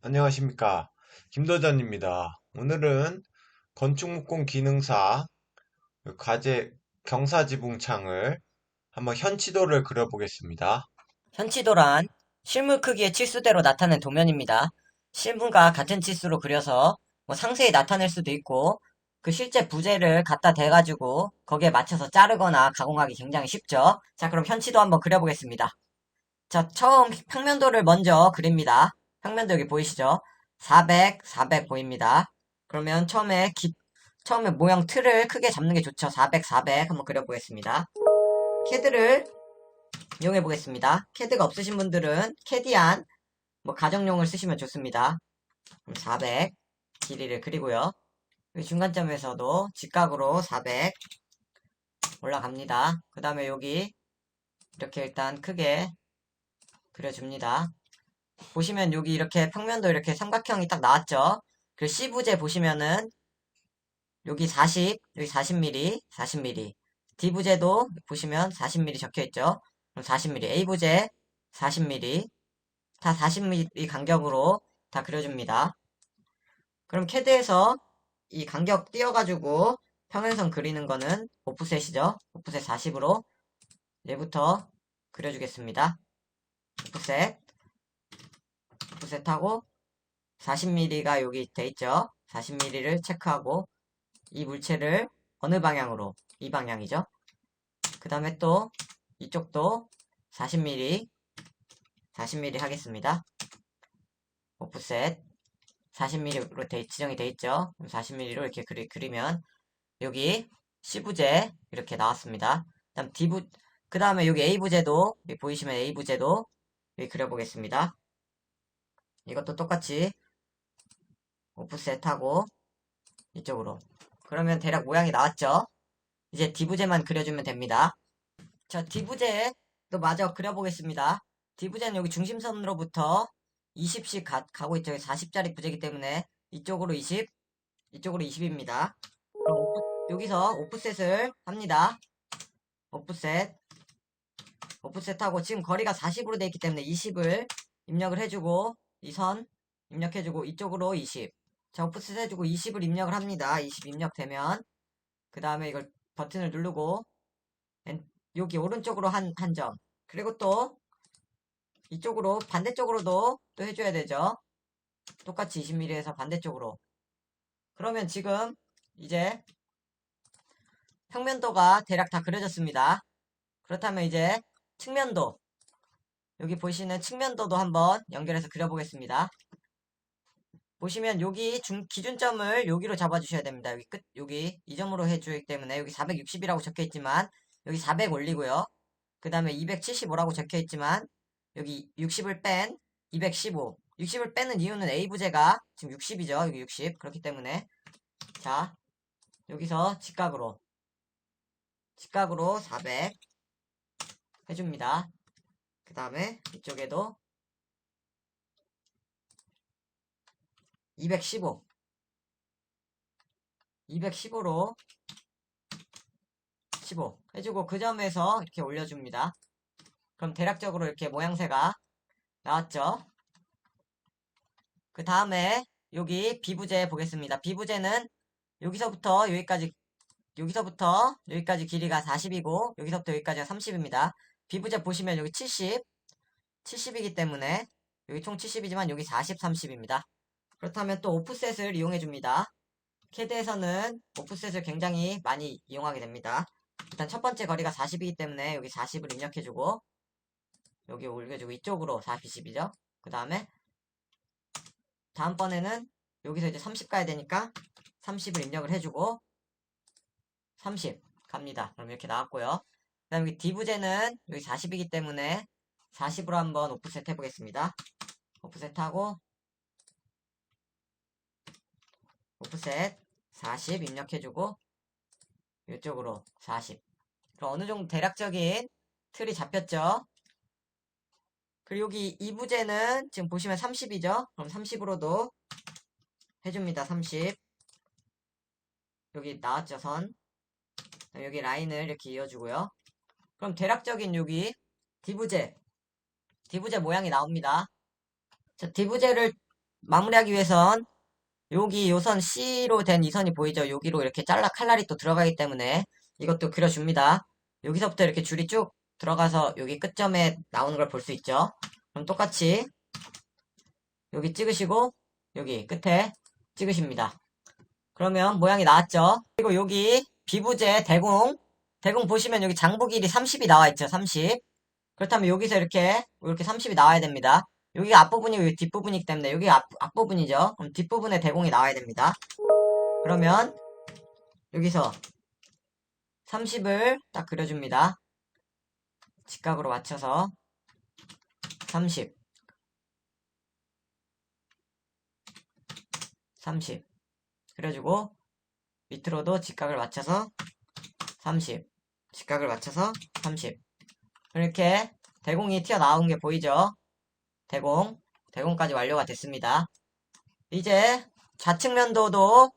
안녕하십니까. 김도전입니다. 오늘은 건축목공 기능사 과제 경사지붕창을 한번 현치도를 그려보겠습니다. 현치도란 실물 크기의 치수대로 나타낸 도면입니다. 실물과 같은 치수로 그려서 상세히 나타낼 수도 있고 그 실제 부재를 갖다 대가지고 거기에 맞춰서 자르거나 가공하기 굉장히 쉽죠. 자, 그럼 현치도 한번 그려보겠습니다. 자, 처음 평면도를 먼저 그립니다. 평면도 여기 보이시죠? 400, 400 보입니다. 그러면 처음에 모형 틀을 크게 잡는 게 좋죠. 400, 400 한번 그려보겠습니다. 캐드를 이용해 보겠습니다. 캐드가 없으신 분들은 캐디안 가정용을 쓰시면 좋습니다. 그럼 400 길이를 그리고요. 여기 중간점에서도 직각으로 400 올라갑니다. 그 다음에 여기 이렇게 일단 크게 그려줍니다. 보시면 여기 이렇게 평면도 이렇게 삼각형이 딱 나왔죠. 그리고 C부재 보시면은 여기 40, 여기 40mm, 40mm. D부재도 보시면 40mm 적혀있죠. 그럼 40mm. A부재 40mm. 다 40mm 간격으로 다 그려줍니다. 그럼 캐드에서 이 간격 띄워가지고 평행선 그리는 거는 오프셋이죠. 오프셋 40으로 얘부터 그려주겠습니다. 오프셋, 오프셋하고 40mm가 여기 돼 있죠. 40mm를 체크하고 이 물체를 어느 방향으로? 이 방향이죠. 그 다음에 또 이쪽도 40mm, 40mm 하겠습니다. 오프셋 40mm로 지정이 돼 있죠. 40mm로 이렇게 그리면 여기 C부재 이렇게 나왔습니다. 그 다음에 여기 A부재도 여기 보이시면 A부재도 여기 그려보겠습니다. 이것도 똑같이 오프셋하고 이쪽으로. 그러면 대략 모양이 나왔죠. 이제 D부재만 그려주면 됩니다. 자, D부재도 마저 그려보겠습니다. D부재는 여기 중심선으로부터 20씩 가고 있죠. 40짜리 부재이기 때문에 이쪽으로 20, 이쪽으로 20입니다. 그럼 여기서 오프셋을 합니다. 오프셋, 오프셋하고 지금 거리가 40으로 되어 있기 때문에 20을 입력을 해주고 이 선 입력해주고 이쪽으로 20. 자, 오프셋 해주고 20을 입력을 합니다. 20 입력되면 그 다음에 이걸 버튼을 누르고 여기 오른쪽으로 한 점. 그리고 또 이쪽으로 반대쪽으로도 또 해줘야 되죠. 똑같이 20mm에서 반대쪽으로. 그러면 지금 이제 평면도가 대략 다 그려졌습니다. 그렇다면 이제 측면도, 여기 보시는 측면도도 한번 연결해서 그려보겠습니다. 보시면 여기 기준점을 여기로 잡아주셔야 됩니다. 여기 여기 이 점으로 해주기 때문에 여기 460이라고 적혀있지만 여기 400 올리고요. 그 다음에 275라고 적혀있지만 여기 60을 뺀 215. 60을 빼는 이유는 A부재가 지금 60이죠. 여기 60. 그렇기 때문에 자, 여기서 직각으로 400 해줍니다. 그 다음에 이쪽에도 215. 215로 15 해주고 그 점에서 이렇게 올려줍니다. 그럼 대략적으로 이렇게 모양새가 나왔죠. 그 다음에 여기 B부재 보겠습니다. B부재는 여기서부터 여기까지 길이가 40이고 여기서부터 여기까지가 30입니다. B부재 보시면 여기 70이기 때문에 여기 총 70이지만 여기 40, 30입니다. 그렇다면 또 오프셋을 이용해 줍니다. 캐드에서는 오프셋을 굉장히 많이 이용하게 됩니다. 일단 첫 번째 거리가 40이기 때문에 여기 40을 입력해주고 여기 올려주고 이쪽으로 40, 20이죠. 그 다음에 다음번에는 여기서 이제 30 가야 되니까 30을 입력을 해주고 30 갑니다. 그럼 이렇게 나왔고요. 그 다음에 여기 D부재는 여기 40이기 때문에 40으로 한번 오프셋 해보겠습니다. 오프셋하고 오프셋 40 입력해주고 이쪽으로 40. 그럼 어느 정도 대략적인 틀이 잡혔죠? 그리고 여기 이 부재는 지금 보시면 30이죠? 그럼 30으로도 해줍니다. 30. 여기 나왔죠, 선. 여기 라인을 이렇게 이어주고요. 그럼 대략적인 여기 D부재 모양이 나옵니다. 자, D부재를 마무리하기 위해선 여기 요선 C로 된 이 선이 보이죠? 여기로 이렇게 잘라 칼날이 또 들어가기 때문에 이것도 그려줍니다. 여기서부터 이렇게 줄이 쭉 들어가서 여기 끝점에 나오는 걸 볼 수 있죠? 그럼 똑같이 여기 찍으시고 여기 끝에 찍으십니다. 그러면 모양이 나왔죠? 그리고 여기 비부제 대공 보시면 여기 장부 길이 30이 나와 있죠? 30. 그렇다면 여기서 이렇게 30이 나와야 됩니다. 여기가 앞부분이고 여기 뒷부분이기 때문에 여기가 앞부분이죠? 그럼 뒷부분에 대공이 나와야 됩니다. 그러면 여기서 30을 딱 그려줍니다. 직각으로 맞춰서 30, 30 그려주고 밑으로도 직각을 맞춰서 30, 직각을 맞춰서 30 이렇게 대공이 튀어나온 게 보이죠? 대공까지 완료가 됐습니다. 이제 좌측면도도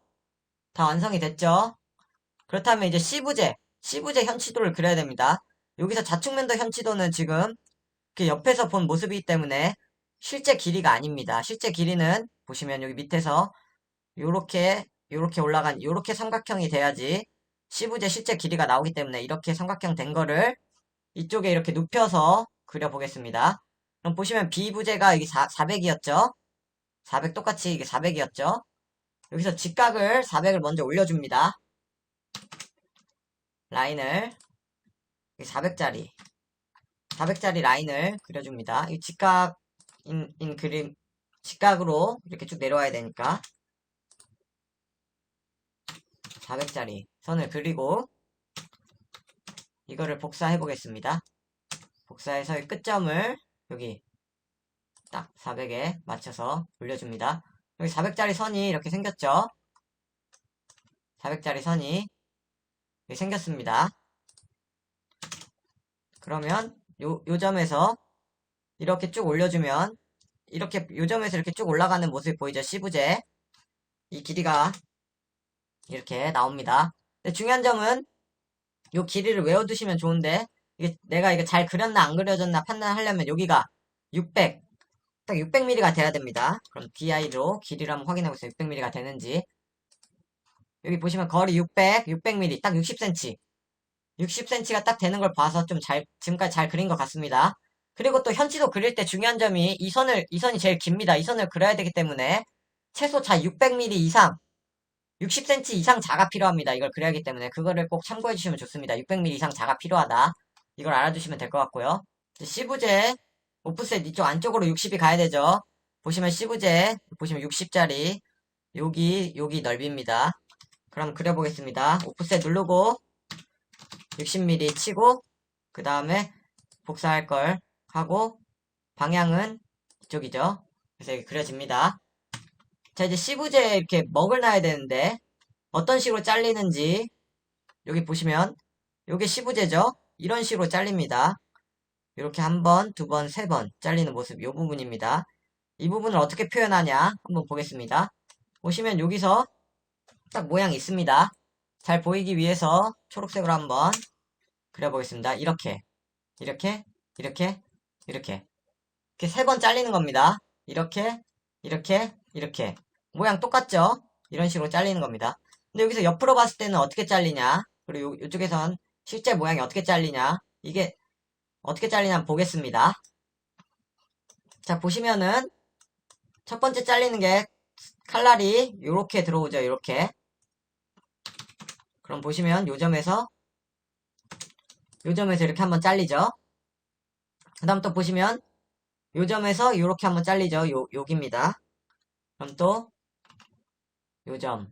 다 완성이 됐죠? 그렇다면 이제 C부재 현치도를 그려야 됩니다. 여기서 좌측면도 현치도는 지금 그 옆에서 본 모습이기 때문에 실제 길이가 아닙니다. 실제 길이는 보시면 여기 밑에서 요렇게 올라간 요렇게 삼각형이 돼야지 C부재 실제 길이가 나오기 때문에 이렇게 삼각형 된 거를 이쪽에 이렇게 눕혀서 그려보겠습니다. 그럼 보시면 B부재가 여기 400이었죠? 400 똑같이 이게 400이었죠? 여기서 직각을 400을 먼저 올려줍니다. 라인을 400짜리 라인을 그려줍니다. 이 직각인 그림 직각으로 이렇게 쭉 내려와야 되니까 400짜리 선을 그리고 이거를 복사해 보겠습니다. 복사해서 이 끝점을 여기 딱 400에 맞춰서 올려줍니다. 여기 400짜리 선이 이렇게 생겼죠? 400짜리 선이 이렇게 생겼습니다. 그러면 요 점에서 이렇게 쭉 올려주면 요 점에서 이렇게 쭉 올라가는 모습이 보이죠? C부재 이 길이가 이렇게 나옵니다. 근데 중요한 점은 요 길이를 외워두시면 좋은데 내가 이게 잘 그렸나 안 그려졌나 판단하려면 여기가 600, 딱 600mm가 돼야 됩니다. 그럼 DI로 길이를 한번 확인해보세요. 600mm가 되는지. 여기 보시면 거리 600mm, 딱 60cm. 60cm가 딱 되는 걸 봐서 지금까지 잘 그린 것 같습니다. 그리고 또 현지도 그릴 때 중요한 점이 이 선이 제일 깁니다. 이 선을 그려야 되기 때문에 최소 자 600mm 이상, 60cm 이상 자가 필요합니다. 이걸 그려야 하기 때문에 그거를 꼭 참고해 주시면 좋습니다. 600mm 이상 자가 필요하다. 이걸 알아두시면 될 것 같고요. C부재, 오프셋 이쪽 안쪽으로 60이 가야 되죠. 보시면 C부재, 보시면 60짜리, 여기 넓이입니다. 그럼 그려보겠습니다. 오프셋 누르고, 60mm 치고, 그 다음에 복사할 걸 하고, 방향은 이쪽이죠. 그래서 이렇게 그려집니다. 자, 이제 C부재에 이렇게 먹을 놔야 되는데, 어떤 식으로 잘리는지, 여기 보시면, 요게 C부재죠? 이런 식으로 잘립니다. 이렇게 한 번, 두 번, 세 번 잘리는 모습, 이 부분입니다. 이 부분을 어떻게 표현하냐? 한번 보겠습니다. 보시면 여기서 딱 모양이 있습니다. 잘 보이기 위해서 초록색으로 한번 그려보겠습니다. 이렇게, 이렇게, 이렇게, 이렇게. 이렇게 세 번 잘리는 겁니다. 이렇게, 이렇게, 이렇게. 모양 똑같죠? 이런 식으로 잘리는 겁니다. 근데 여기서 옆으로 봤을 때는 어떻게 잘리냐? 그리고 이쪽에선 실제 모양이 어떻게 잘리냐? 이게 어떻게 잘리냐 한번 보겠습니다. 자, 보시면은 첫 번째 잘리는 게 칼날이 요렇게 들어오죠. 요렇게. 그럼 보시면 요 점에서 이렇게 한번 잘리죠. 그 다음 또 보시면 요 점에서 요렇게 한번 잘리죠. 여기입니다. 그럼 또 요 점에서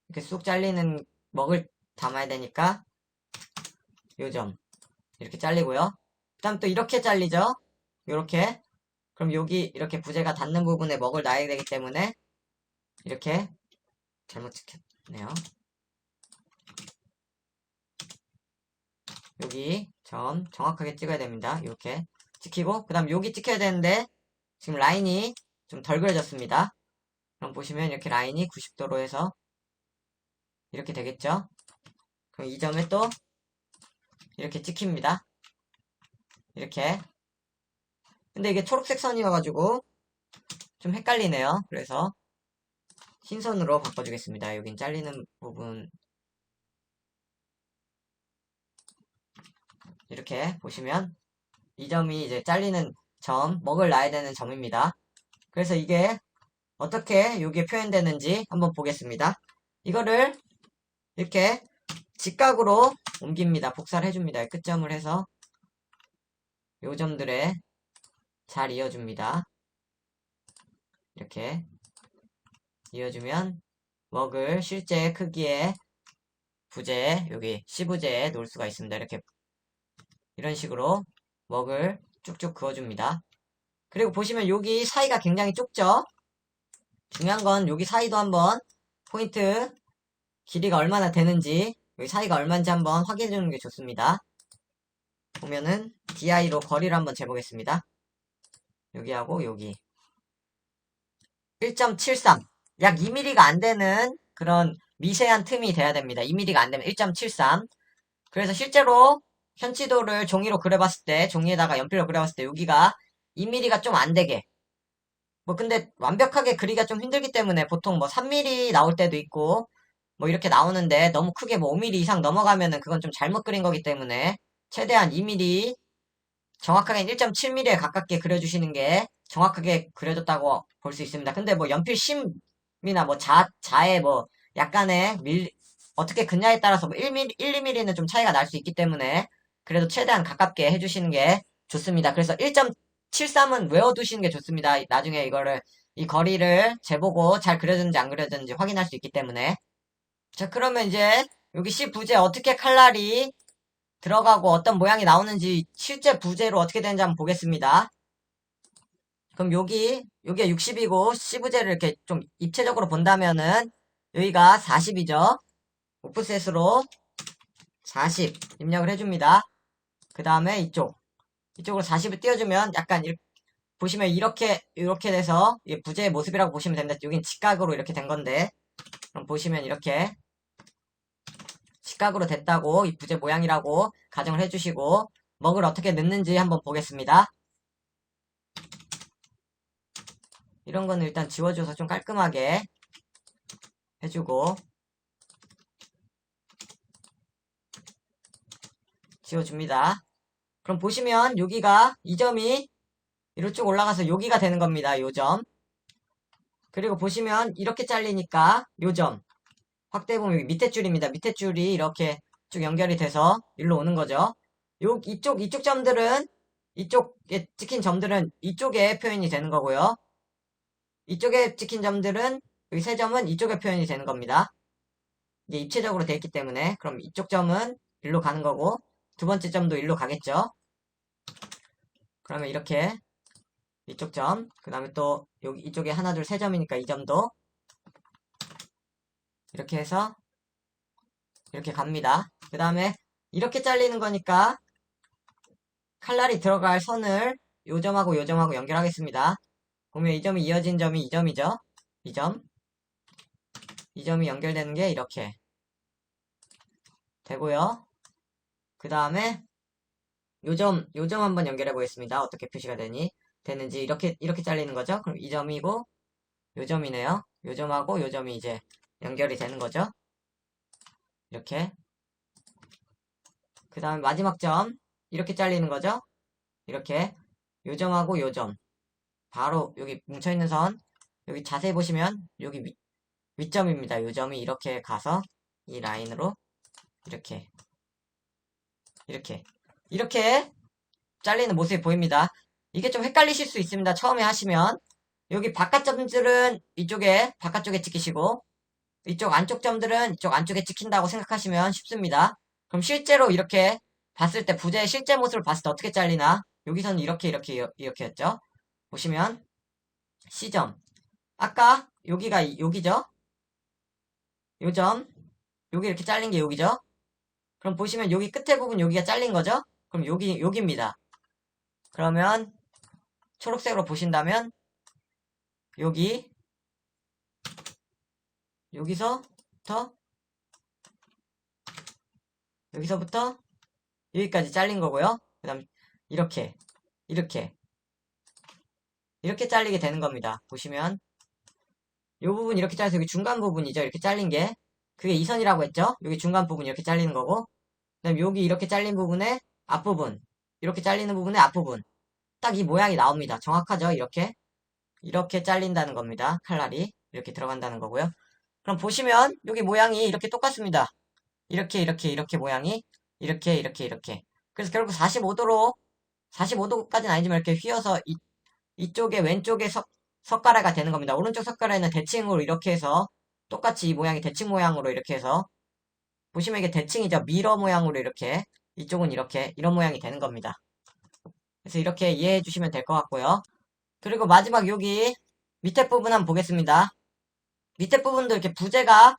이렇게 쑥 잘리는 먹을 담아야 되니까 요 점 이렇게 잘리고요. 그 다음 또 이렇게 잘리죠. 요렇게. 그럼 여기 이렇게 부재가 닿는 부분에 먹을 놔야 되기 때문에 이렇게 잘못 찍혔네요. 여기 점 정확하게 찍어야 됩니다. 이렇게 찍히고 그 다음 여기 찍혀야 되는데 지금 라인이 좀 덜 그려졌습니다. 그럼 보시면 이렇게 라인이 90도로 해서 이렇게 되겠죠. 그럼 이 점에 또 이렇게 찍힙니다. 이렇게 근데 이게 초록색 선이어가지고 좀 헷갈리네요. 그래서 흰선으로 바꿔주겠습니다. 여긴 잘리는 부분 이렇게 보시면 이 점이 이제 잘리는 점, 먹을 놔야 되는 점입니다. 그래서 이게 어떻게 여기에 표현되는지 한번 보겠습니다. 이거를 이렇게 직각으로 옮깁니다. 복사를 해줍니다. 끝점을 해서 요 점들에 잘 이어줍니다. 이렇게 이어주면 먹을 실제 크기의 부재, 여기 C부재에 놓을 수가 있습니다. 이렇게 이런 식으로 먹을 쭉쭉 그어줍니다. 그리고 보시면 여기 사이가 굉장히 좁죠? 중요한 건 여기 사이도 한번 포인트 길이가 얼마나 되는지 여기 사이가 얼마인지 한번 확인해 주는 게 좋습니다. 보면은 DI로 거리를 한번 재보겠습니다. 여기하고 여기 1.73 약 2mm가 안 되는 그런 미세한 틈이 돼야 됩니다. 2mm가 안 되면 1.73 그래서 실제로 현치도를 종이로 그려봤을 때 종이에다가 연필로 그려봤을 때 여기가 2mm가 좀 안 되게 뭐 근데 완벽하게 그리기가 좀 힘들기 때문에 보통 뭐 3mm 나올 때도 있고 뭐 이렇게 나오는데 너무 크게 뭐 5mm 이상 넘어가면은 그건 좀 잘못 그린 거기 때문에 최대한 2mm 정확하게 1.7mm에 가깝게 그려주시는 게 정확하게 그려졌다고 볼 수 있습니다. 근데 뭐 연필 심이나 뭐 자에 뭐 약간의 어떻게 긋냐에 따라서 뭐 1mm, 1, 2mm는 좀 차이가 날 수 있기 때문에 그래도 최대한 가깝게 해주시는 게 좋습니다. 그래서 1.73은 외워두시는 게 좋습니다. 나중에 이거를 이 거리를 재보고 잘 그려졌는지 안 그려졌는지 확인할 수 있기 때문에 자 그러면 이제 여기 C 부재 어떻게 칼날이 들어가고 어떤 모양이 나오는지 실제 부재로 어떻게 되는지 한번 보겠습니다. 그럼 여기가 60이고 C 부재를 이렇게 좀 입체적으로 본다면은 여기가 40이죠. 오프셋으로 40 입력을 해줍니다. 그 다음에 이쪽으로 40을 띄워주면 약간 보시면 이렇게 돼서 이게 부재의 모습이라고 보시면 됩니다. 여긴 직각으로 이렇게 된 건데 그럼 보시면 이렇게 직각으로 됐다고 이 부재 모양이라고 가정을 해주시고 먹을 어떻게 넣는지 한번 보겠습니다. 이런 거는 일단 지워줘서 좀 깔끔하게 해주고 지워줍니다. 그럼 보시면 여기가 이 점이 이로 쭉 올라가서 여기가 되는 겁니다. 요 점. 그리고 보시면 이렇게 잘리니까 요 점. 확대해보면 여기 밑에 줄입니다. 밑에 줄이 이렇게 쭉 연결이 돼서 일로 오는 거죠. 이쪽 점들은 이쪽에 찍힌 점들은 이쪽에 표현이 되는 거고요. 이쪽에 찍힌 점들은 여기 세 점은 이쪽에 표현이 되는 겁니다. 이게 입체적으로 되어 있기 때문에 그럼 이쪽 점은 일로 가는 거고 두 번째 점도 일로 가겠죠. 그러면 이렇게 이쪽 점, 그 다음에 또 여기 이쪽에 하나 둘 세 점이니까 이 점도 이렇게 해서 이렇게 갑니다. 그 다음에 이렇게 잘리는 거니까 칼날이 들어갈 선을 요 점하고 요 점하고 연결하겠습니다. 보면 이 점이 이어진 점이 이 점이죠. 이 점. 이 점이 연결되는 게 이렇게 되고요. 그 다음에 요 점 한번 연결해 보겠습니다. 어떻게 표시가 되는지 이렇게 잘리는 거죠. 그럼 이 점이고 요 점이네요. 요 점하고 요 점이 이제 연결이 되는 거죠. 이렇게. 그 다음에 마지막 점 이렇게 잘리는 거죠. 이렇게 요 점하고 요 점 바로 여기 뭉쳐있는 선 여기 자세히 보시면 여기 윗점입니다. 요 점이 이렇게 가서 이 라인으로 이렇게 잘리는 모습이 보입니다. 이게 좀 헷갈리실 수 있습니다. 처음에 하시면 여기 바깥 점들은 이쪽에 바깥쪽에 찍히시고 이쪽 안쪽 점들은 이쪽 안쪽에 찍힌다고 생각하시면 쉽습니다. 그럼 실제로 이렇게 봤을 때 부재의 실제 모습을 봤을 때 어떻게 잘리나 여기서는 이렇게였죠. 보시면 C점 아까 여기죠. 요점 여기 이렇게 잘린 게 여기죠. 그럼 보시면 여기 끝에 부분 여기가 잘린 거죠. 그럼 여기입니다. 그러면 초록색으로 보신다면 여기서부터 여기까지 잘린 거고요. 그 다음 이렇게 이렇게 잘리게 되는 겁니다. 보시면 이 부분 이렇게 잘려서 여기 중간 부분이죠. 이렇게 잘린 게 그게 이 선이라고 했죠. 여기 중간 부분 이렇게 잘리는 거고 그다음 여기 이렇게 잘린 부분의 앞부분 이렇게 잘리는 부분의 앞부분 딱 이 모양이 나옵니다. 정확하죠? 이렇게 잘린다는 겁니다. 칼날이 이렇게 들어간다는 거고요. 그럼 보시면 여기 모양이 이렇게 똑같습니다. 이렇게 모양이 이렇게 그래서 결국 45도까지는 아니지만 이렇게 휘어서 이쪽에 왼쪽에 석가래가 되는 겁니다. 오른쪽 석가래는 대칭으로 이렇게 해서 똑같이 이 모양이 대칭 모양으로 이렇게 해서 보시면 이게 대칭이죠. 미러 모양으로 이렇게 이쪽은 이렇게 이런 모양이 되는 겁니다. 그래서 이렇게 이해해 주시면 될 것 같고요. 그리고 마지막 여기 밑에 부분 한번 보겠습니다. 밑에 부분도 이렇게 부재가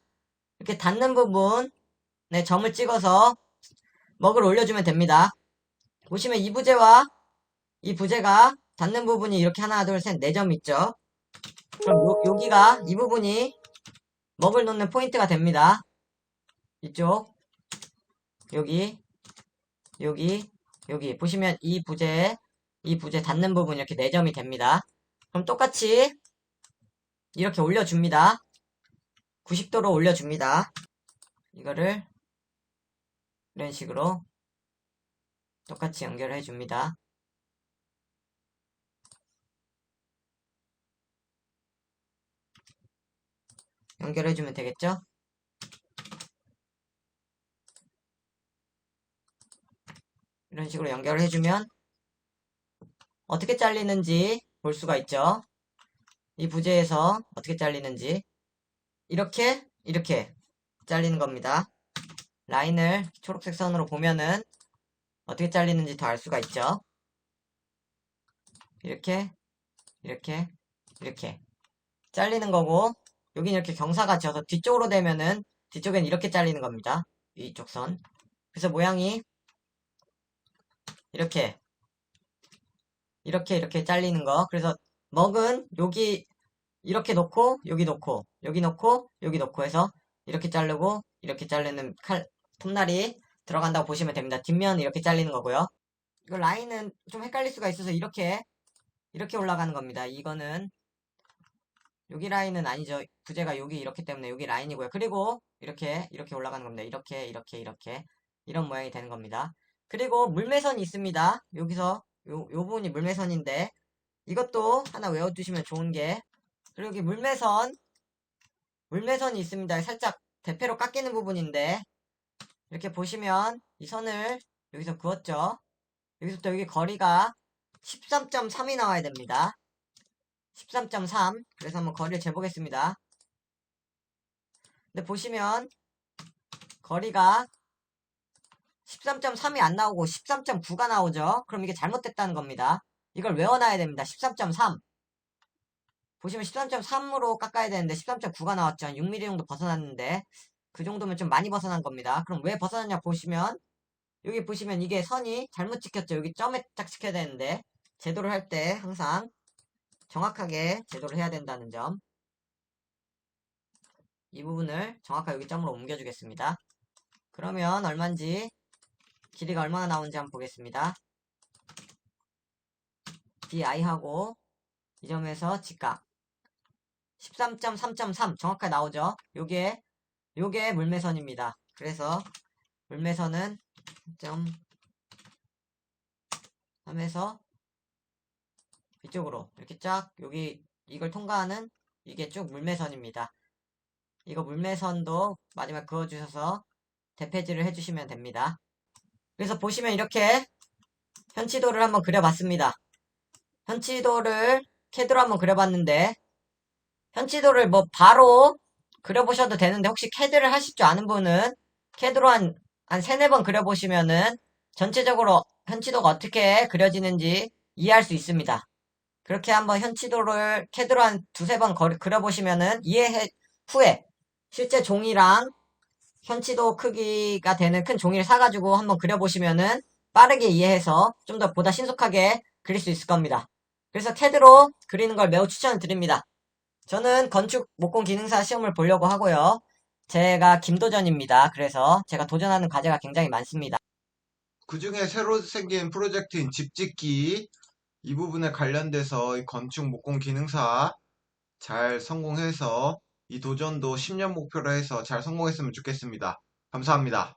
이렇게 닿는 부분에 점을 찍어서 먹을 올려주면 됩니다. 보시면 이 부재와 이 부재가 닿는 부분이 이렇게 하나, 둘, 셋, 네 점 있죠. 그럼 여기가 이 부분이 먹을 놓는 포인트가 됩니다. 이쪽, 여기, 여기. 보시면 이 부재 닿는 부분 이렇게 네 점이 됩니다. 그럼 똑같이 이렇게 올려줍니다. 90도로 올려줍니다. 이거를 이런 식으로 똑같이 연결해 줍니다. 연결해주면 되겠죠? 이런 식으로 연결을 해주면 어떻게 잘리는지 볼 수가 있죠? 이 부재에서 어떻게 잘리는지 이렇게 잘리는 겁니다. 라인을 초록색 선으로 보면은 어떻게 잘리는지 더 알 수가 있죠? 이렇게 잘리는 거고 여긴 이렇게 경사가 지어서 뒤쪽으로 되면은 뒤쪽엔 이렇게 잘리는 겁니다. 이쪽 선. 그래서 모양이 이렇게 잘리는 거. 그래서 먹은 여기 이렇게 놓고 여기 놓고 여기 놓고 여기 놓고 해서 이렇게 자르고 이렇게 자르는 톱날이 들어간다고 보시면 됩니다. 뒷면 이렇게 잘리는 거고요. 이거 라인은 좀 헷갈릴 수가 있어서 이렇게 올라가는 겁니다. 이거는 여기 라인은 아니죠. 부재가 여기 이렇기 때문에 여기 라인이고요. 그리고 이렇게 올라가는 겁니다. 이렇게 이런 모양이 되는 겁니다. 그리고 물매선이 있습니다. 여기서 요 부분이 물매선인데 이것도 하나 외워두시면 좋은 게 그리고 여기 물매선이 있습니다. 살짝 대패로 깎이는 부분인데 이렇게 보시면 이 선을 여기서 그었죠. 여기서부터 여기 거리가 13.3이 나와야 됩니다. 13.3 그래서 한번 거리를 재보겠습니다. 근데 보시면 거리가 13.3이 안 나오고 13.9가 나오죠. 그럼 이게 잘못됐다는 겁니다. 이걸 외워놔야 됩니다. 13.3 보시면 13.3으로 깎아야 되는데 13.9가 나왔죠. 6mm 정도 벗어났는데 그 정도면 좀 많이 벗어난 겁니다. 그럼 왜 벗어났냐 보시면 여기 보시면 이게 선이 잘못 찍혔죠. 여기 점에 딱 찍혀야 되는데 제도를 할 때 항상 정확하게 제도를 해야 된다는 점. 이 부분을 정확하게 여기 점으로 옮겨주겠습니다. 그러면 얼마인지 길이가 얼마나 나오는지 한번 보겠습니다. DI하고 이 점에서 직각 13.3.3 정확하게 나오죠. 요게 물매선입니다. 그래서 물매선은 3에서 이쪽으로 이렇게 쫙 여기 이걸 통과하는 이게 쭉 물매선입니다. 이거 물매선도 마지막 그어주셔서 대패질을 해주시면 됩니다. 그래서 보시면 이렇게 현치도를 한번 그려봤습니다. 현치도를 캐드로 한번 그려봤는데 현치도를 뭐 바로 그려보셔도 되는데 혹시 캐드를 하실 줄 아는 분은 캐드로 한 3, 4번 그려보시면은 전체적으로 현치도가 어떻게 그려지는지 이해할 수 있습니다. 그렇게 한번 현치도를 캐드로 한 2, 3번 그려보시면은 이해 후에 실제 종이랑 현치도 크기가 되는 큰 종이를 사가지고 한번 그려보시면은 빠르게 이해해서 좀 더 보다 신속하게 그릴 수 있을 겁니다. 그래서 캐드로 그리는 걸 매우 추천을 드립니다. 저는 건축 목공 기능사 시험을 보려고 하고요. 제가 김도전입니다. 그래서 제가 도전하는 과제가 굉장히 많습니다. 그 중에 새로 생긴 프로젝트인 집 짓기 이 부분에 관련돼서 이 건축 목공 기능사 잘 성공해서 이 도전도 10년 목표로 해서 잘 성공했으면 좋겠습니다. 감사합니다.